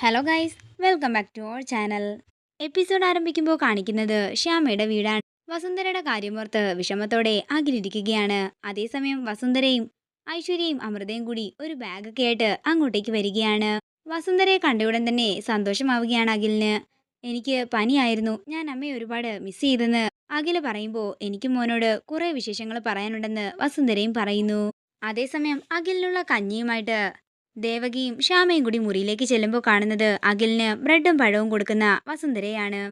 Hello guys, welcome back to our channel. Episode ആരംഭിക്കുമ്പോൾ കാണിക്കുന്നത് ശ്യാമയുടെ വീടാണ്. വസുന്ധരയുടെ കാര്യമോർത്ത് വിഷമത്തോടെ അഖിലിരിക്കുകയാണ്. അതേസമയം വസുന്ധരയും ഐശ്വര്യയും അമൃതയും കൂടി ഒരു ബാഗൊക്കെ ആയിട്ട് അങ്ങോട്ടേക്ക് വരികയാണ്. വസുന്ധരയെ കണ്ടയുടൻ തന്നെ സന്തോഷമാവുകയാണ് അഖിലിന്. എനിക്ക് പനിയായിരുന്നു, ഞാൻ അമ്മയെ ഒരുപാട് മിസ് ചെയ്തെന്ന് അഖില് പറയുമ്പോൾ എനിക്ക് മോനോട് കുറെ വിശേഷങ്ങൾ പറയാനുണ്ടെന്ന് വസുന്ധരയും പറയുന്നു. അതേസമയം അഖിലിനുള്ള കഞ്ഞിയുമായിട്ട് ദേവകിയും ശ്യാമയും കൂടി മുറിയിലേക്ക് ചെല്ലുമ്പോൾ കാണുന്നത് അഖിലിന് ബ്രെഡും പഴവും കൊടുക്കുന്ന വസുന്ധരയാണ്.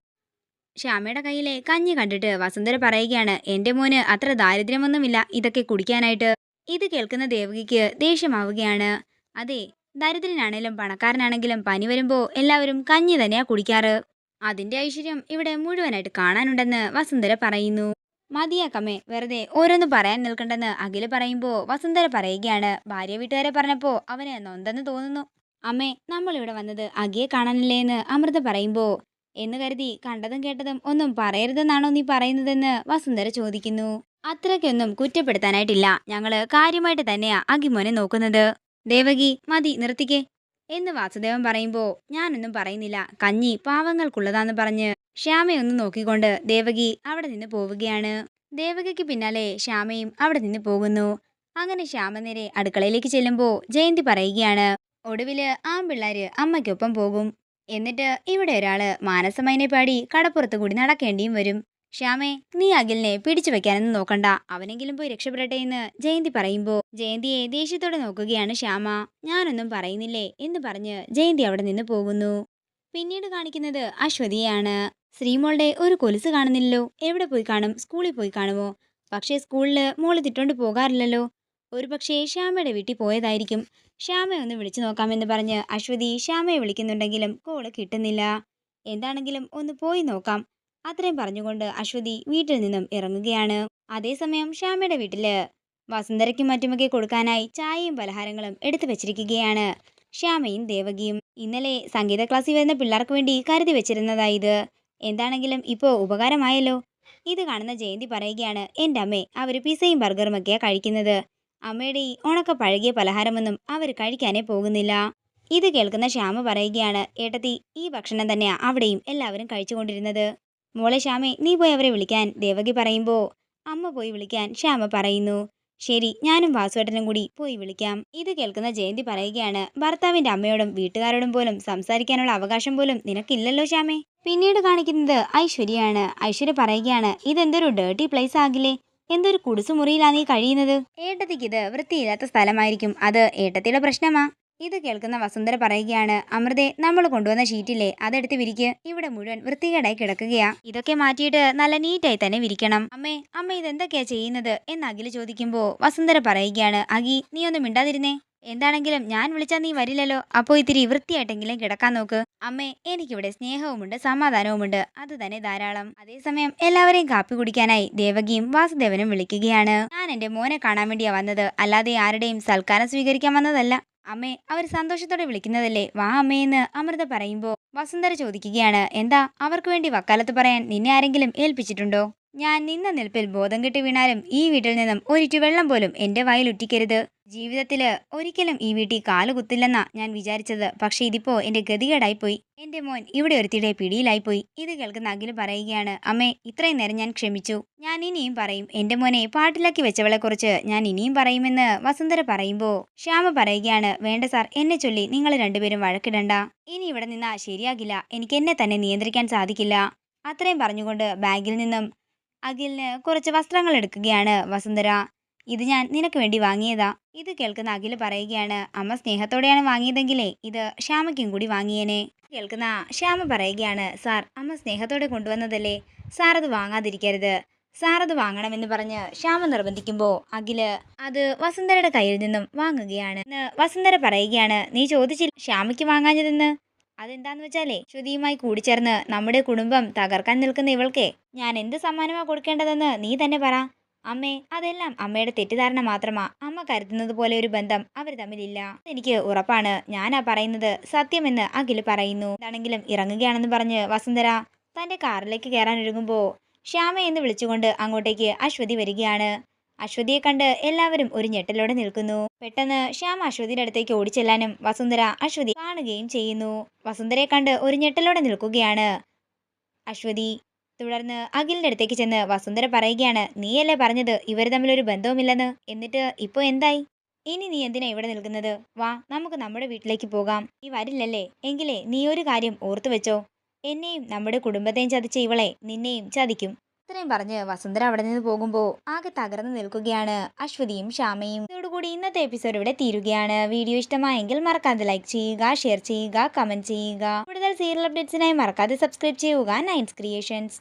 ശ്യാമയുടെ കയ്യിലെ കഞ്ഞി കണ്ടിട്ട് വസുന്ധര പറയുകയാണ്, എന്റെ മോന് അത്ര ദാരിദ്ര്യമൊന്നുമില്ല ഇതൊക്കെ കുടിക്കാനായിട്ട്. ഇത് കേൾക്കുന്ന ദേവകിക്ക് ദേഷ്യമാവുകയാണ്. അതെ, ദരിദ്രനാണേലും പണക്കാരനാണെങ്കിലും പനി വരുമ്പോൾ എല്ലാവരും കഞ്ഞി തന്നെയാ കുടിക്കാറ്. അതിന്റെ ഐശ്വര്യം ഇവിടെ മുഴുവനായിട്ട് കാണാനുണ്ടെന്ന് വസുന്ധര പറയുന്നു. മതിയാക്കമ്മേ, വെറുതെ ഓരോന്ന് പറയാൻ നിൽക്കണ്ടെന്ന് അഖില് പറയുമ്പോൾ വസുന്ധര പറയുകയാണ്, ഭാര്യ വീട്ടുകാരെ പറഞ്ഞപ്പോൾ അവന് നൊന്തെന്ന് തോന്നുന്നു. അമ്മേ, നമ്മളിവിടെ വന്നത് അഖിയെ കാണാനല്ലേ എന്ന് അമൃത പറയുമ്പോൾ എന്ന് കരുതി കണ്ടതും കേട്ടതും ഒന്നും പറയരുതെന്നാണോ നീ പറയുന്നതെന്ന് വസുന്ധര ചോദിക്കുന്നു. അത്രയ്ക്കൊന്നും കുറ്റപ്പെടുത്താനായിട്ടില്ല, ഞങ്ങള് കാര്യമായിട്ട് തന്നെയാ അഖിമോനെ നോക്കുന്നത്. ദേവകി, മതി നിർത്തിക്കേ എന്ന് വാസുദേവൻ പറയുമ്പോൾ ഞാനൊന്നും പറയുന്നില്ല, കഞ്ഞി പാവങ്ങൾക്കുള്ളതാന്ന് പറഞ്ഞ് ശ്യാമയൊന്ന് നോക്കിക്കൊണ്ട് ദേവകി അവിടെ നിന്ന് പോവുകയാണ്. ദേവകിക്ക് പിന്നാലെ ശ്യാമയും അവിടെ നിന്ന് പോകുന്നു. അങ്ങനെ ശ്യാമ നേരെ അടുക്കളയിലേക്ക് ചെല്ലുമ്പോൾ ജയന്തി പറയുകയാണ്, ഒടുവില് ആമ്പിള്ളാര് അമ്മയ്ക്കൊപ്പം പോകും, എന്നിട്ട് ഇവിടെ ഒരാള് മാനസമൈനെ പാടി കടപ്പുറത്ത് കൂടി നടക്കേണ്ടിയും വരും. ശ്യാമേ, നീ അഖിലിനെ പിടിച്ചു വെക്കാനൊന്നും നോക്കണ്ട, അവനെങ്കിലും പോയി രക്ഷപ്പെടട്ടെ എന്ന് ജയന്തി പറയുമ്പോൾ ജയന്തിയെ ദേഷ്യത്തോടെ നോക്കുകയാണ് ശ്യാമ. ഞാനൊന്നും പറയുന്നില്ലേ എന്ന് പറഞ്ഞ് ജയന്തി അവിടെ നിന്ന് പോകുന്നു. പിന്നീട് കാണിക്കുന്നത് അശ്വതിയാണ്. ശ്രീമോളുടെ ഒരു കൊലുസ് കാണുന്നില്ലല്ലോ, എവിടെ പോയി കാണും? സ്കൂളിൽ പോയി കാണുമോ? പക്ഷേ സ്കൂളിൽ മോള് തിട്ടോണ്ട് പോകാറില്ലല്ലോ. ഒരു പക്ഷേ ശ്യാമയുടെ വീട്ടിൽ പോയതായിരിക്കും. ശ്യാമയെ ഒന്ന് വിളിച്ചു നോക്കാമെന്ന് പറഞ്ഞ് അശ്വതി ശ്യാമയെ വിളിക്കുന്നുണ്ടെങ്കിലും കോള് കിട്ടുന്നില്ല. എന്താണെങ്കിലും ഒന്ന് പോയി നോക്കാം, അത്രയും പറഞ്ഞുകൊണ്ട് അശ്വതി വീട്ടിൽ നിന്നും ഇറങ്ങുകയാണ്. അതേസമയം ശ്യാമയുടെ വീട്ടില് വസുന്ധരയ്ക്കും മറ്റുമൊക്കെ കൊടുക്കാനായി ചായയും പലഹാരങ്ങളും എടുത്തു വെച്ചിരിക്കുകയാണ് ശ്യാമയും ദേവകിയും. ഇന്നലെ സംഗീത ക്ലാസ്സിൽ വരുന്ന പിള്ളേർക്ക് വേണ്ടി കരുതി വെച്ചിരുന്നതായത്. എന്താണെങ്കിലും ഇപ്പോൾ ഉപകാരമായല്ലോ. ഇത് കാണുന്ന ജയന്തി പറയുകയാണ്, എൻ്റെ അമ്മേ, അവർ പിസയും ബർഗറും ഒക്കെയാ കഴിക്കുന്നത്. അമ്മയുടെ ഈ ഉണക്ക പഴകിയ പലഹാരമൊന്നും അവർ കഴിക്കാനേ പോകുന്നില്ല. ഇത് കേൾക്കുന്ന ശ്യാമ പറയുകയാണ്, ഏട്ടത്തി, ഈ ഭക്ഷണം തന്നെയാ അവിടെയും എല്ലാവരും കഴിച്ചുകൊണ്ടിരുന്നത്. മോളെ ശ്യാമേ, നീ പോയി അവരെ വിളിക്കാൻ ദേവകി പറയുമ്പോൾ അമ്മ പോയി വിളിക്കാൻ ശ്യാമ പറയുന്നു. ശരി, ഞാനും വാസുവേട്ടനും കൂടി പോയി വിളിക്കാം. ഇത് കേൾക്കുന്ന ജയന്തി പറയുകയാണ്, ഭർത്താവിന്റെ അമ്മയോടും വീട്ടുകാരോടും പോലും സംസാരിക്കാനുള്ള അവകാശം പോലും നിനക്കില്ലല്ലോ ശ്യാമേ. പിന്നീട് കാണിക്കുന്നത് ഐശ്വര്യയാണ്. ഐശ്വര്യ പറയുകയാണ്, ഇതെന്തൊരു ഡേർട്ടി പ്ലേസ് ആകില്ലേ, എന്തൊരു കുടുസുമുറിയിലാ നീ കഴിയുന്നത്. ഏട്ടത്തിക്ക് ഇത് വൃത്തിയില്ലാത്ത സ്ഥലമായിരിക്കും, അത് ഏട്ടത്തിയുടെ പ്രശ്നമാ. ഇത് കേൾക്കുന്ന വസുന്ധര പറയുകയാണ്, അമൃതേ, നമ്മൾ കൊണ്ടുവന്ന ഷീറ്റില്ലേ, അതെടുത്ത് വിരിക്ക്, ഇവിടെ മുഴുവൻ വൃത്തികേടായി കിടക്കുകയാ, ഇതൊക്കെ മാറ്റിയിട്ട് നല്ല നീറ്റായി തന്നെ വിരിക്കണം. അമ്മ ഇതെന്തൊക്കെയാ ചെയ്യുന്നത് എന്ന് അഖില് ചോദിക്കുമ്പോൾ വസുന്ധര പറയുകയാണ്, അഖി, നീ ഒന്നും മിണ്ടാതിരുന്നേ. എന്താണെങ്കിലും ഞാൻ വിളിച്ചാൽ നീ വരില്ലല്ലോ, അപ്പോൾ ഇത്തിരി വൃത്തിയായിട്ടെങ്കിലും കിടക്കാൻ നോക്ക്. അമ്മേ, എനിക്കിവിടെ സ്നേഹവുമുണ്ട് സമാധാനവുമുണ്ട്, അത് തന്നെ ധാരാളം. അതേസമയം എല്ലാവരെയും കാപ്പി കുടിക്കാനായി ദേവകിയും വാസുദേവനും വിളിക്കുകയാണ്. ഞാൻ എൻ്റെ മോനെ കാണാൻ വേണ്ടിയാ വന്നത്, അല്ലാതെ ആരുടെയും സൽക്കാരം സ്വീകരിക്കാൻ വന്നതല്ല. അമ്മേ, അവർ സന്തോഷത്തോടെ വിളിക്കുന്നതല്ലേ, വാ അമ്മയെന്ന് അമൃത പറയുമ്പോൾ വസുന്ധര ചോദിക്കുകയാണ്, എന്താ, അവർക്ക് വേണ്ടി വക്കാലത്ത് പറയാൻ നിന്നെ ആരെങ്കിലും ഏൽപ്പിച്ചിട്ടുണ്ടോ? ഞാൻ നിന്ന നിൽപ്പിൽ ബോധം കെട്ടി വീണാലും ഈ വീട്ടിൽ നിന്നും ഒരിറ്റു വെള്ളം പോലും എൻ്റെ വായിൽ ഉറ്റിക്കരുത്. ജീവിതത്തില് ഒരിക്കലും ഈ വീട്ടിൽ കാലുകുത്തില്ലെന്നാ ഞാൻ വിചാരിച്ചത്, പക്ഷെ ഇതിപ്പോ എൻ്റെ ഗതികേടായിപ്പോയി. എൻ്റെ മോൻ ഇവിടെ ഒരുത്തിയുടെ പിടിയിലായിപ്പോയി. ഇത് കേൾക്കുന്ന അഖില് പറയുകയാണ്, അമ്മേ, ഇത്രയും നേരം ഞാൻ ക്ഷമിച്ചു, ഞാൻ ഇനിയും പറയും, എൻ്റെ മോനെ പാട്ടിലാക്കി വെച്ചവളെ കുറിച്ച് ഞാൻ ഇനിയും പറയുമെന്ന് വസുന്ധര പറയുമ്പോൾ ശ്യാമ പറയുകയാണ്, വേണ്ട സാർ, എന്നെ ചൊല്ലി നിങ്ങൾ രണ്ടുപേരും വഴക്കിടണ്ട. ഇനി ഇവിടെ നിന്നാ ശരിയാകില്ല, എനിക്ക് എന്നെ തന്നെ നിയന്ത്രിക്കാൻ സാധിക്കില്ല. അത്രയും പറഞ്ഞുകൊണ്ട് ബാഗിൽ നിന്നും അഖിലിന് കുറച്ച് വസ്ത്രങ്ങൾ എടുക്കുകയാണ് വസുന്ധര. ഇത് ഞാൻ നിനക്ക് വേണ്ടി വാങ്ങിയതാ. ഇത് കേൾക്കുന്ന അഖില് പറയുകയാണ്, അമ്മ സ്നേഹത്തോടെയാണ് വാങ്ങിയതെങ്കിലേ ഇത് ശ്യാമയ്ക്കും കൂടി വാങ്ങിയേനെ. കേൾക്കുന്ന ശ്യാമ പറയുകയാണ്, സാർ, അമ്മ സ്നേഹത്തോടെ കൊണ്ടുവന്നതല്ലേ, സാർ അത് വാങ്ങാതിരിക്കരുത്, സാർ അത് വാങ്ങണമെന്ന് പറഞ്ഞ് ശ്യാമ നിർബന്ധിക്കുമ്പോൾ അഖില് അത് വസുന്ധരയുടെ കയ്യിൽ നിന്നും വാങ്ങുകയാണ്. വസുന്ധര പറയുകയാണ്, നീ ചോദിച്ചില്ല ശ്യാമയ്ക്ക് വാങ്ങാഞ്ഞതെന്ന്. അതെന്താന്ന് വെച്ചാലേ, ശ്രുതിയുമായി കൂടിച്ചേർന്ന് നമ്മുടെ കുടുംബം തകർക്കാൻ നിൽക്കുന്ന ഇവൾക്കേ ഞാൻ എന്ത് സമ്മാനമാ കൊടുക്കേണ്ടതെന്ന് നീ തന്നെ പറ. അമ്മേ, അതെല്ലാം അമ്മയുടെ തെറ്റിദ്ധാരണ മാത്രമാ, അമ്മ കരുതുന്നത് പോലെ ഒരു ബന്ധം അവർ തമ്മിലില്ല, എനിക്ക് ഉറപ്പാണ്, ഞാനാ പറയുന്നത് സത്യമെന്ന് അഖില് പറയുന്നു. എന്താണെങ്കിലും ഇറങ്ങുകയാണെന്ന് പറഞ്ഞ് വസുന്ധര തന്റെ കാറിലേക്ക് കയറാൻ ഒരുങ്ങുമ്പോൾ ശ്യാമ എന്ന് വിളിച്ചുകൊണ്ട് അങ്ങോട്ടേക്ക് അശ്വതി വരികയാണ്. അശ്വതിയെ കണ്ട് എല്ലാവരും ഒരു ഞെട്ടലോടെ നിൽക്കുന്നു. പെട്ടെന്ന് ശ്യാം അശ്വതിയുടെ അടുത്തേക്ക് ഓടിച്ചെല്ലാനും വസുന്ധര അശ്വതി കാണുകയും ചെയ്യുന്നു. വസുന്ധരയെ കണ്ട് ഒരു ഞെട്ടലോടെ നിൽക്കുകയാണ് അശ്വതി. തുടർന്ന് അഖിലിന്റെ അടുത്തേക്ക് ചെന്ന് വസുന്ധര പറയുകയാണ്, നീയല്ലേ പറഞ്ഞത് ഇവർ തമ്മിലൊരു ബന്ധവുമില്ലെന്ന്, എന്നിട്ട് ഇപ്പോൾ എന്തായി? ഇനി നീ എന്തിനാ ഇവിടെ നിൽക്കുന്നത്? വാ, നമുക്ക് നമ്മുടെ വീട്ടിലേക്ക് പോകാം. നീ വരില്ലല്ലേ? എങ്കിലേ നീ ഒരു കാര്യം ഓർത്തു വെച്ചോ, എന്നെയും നമ്മുടെ കുടുംബത്തെയും ചതിച്ച ഇവളെ നിന്നെയും ചതിക്കും. ഇത്രയും പറഞ്ഞ് വസുന്ധര അവിടെ നിന്ന് പോകുമ്പോൾ ആകെ തകർന്നു നിൽക്കുകയാണ് അശ്വതിയും ശ്യാമയും. ഇതോടുകൂടി ഇന്നത്തെ എപ്പിസോഡ് ഇവിടെ തീരുകയാണ്. വീഡിയോ ഇഷ്ടമായെങ്കിൽ മറക്കാതെ ലൈക്ക് ചെയ്യുക, ഷെയർ ചെയ്യുക, കമന്റ് ചെയ്യുക. കൂടുതൽ സീരിയൽ അപ്ഡേറ്റ്സിനായി മറക്കാതെ സബ്സ്ക്രൈബ് ചെയ്യുക നയൻസ് ക്രിയേഷൻസ്.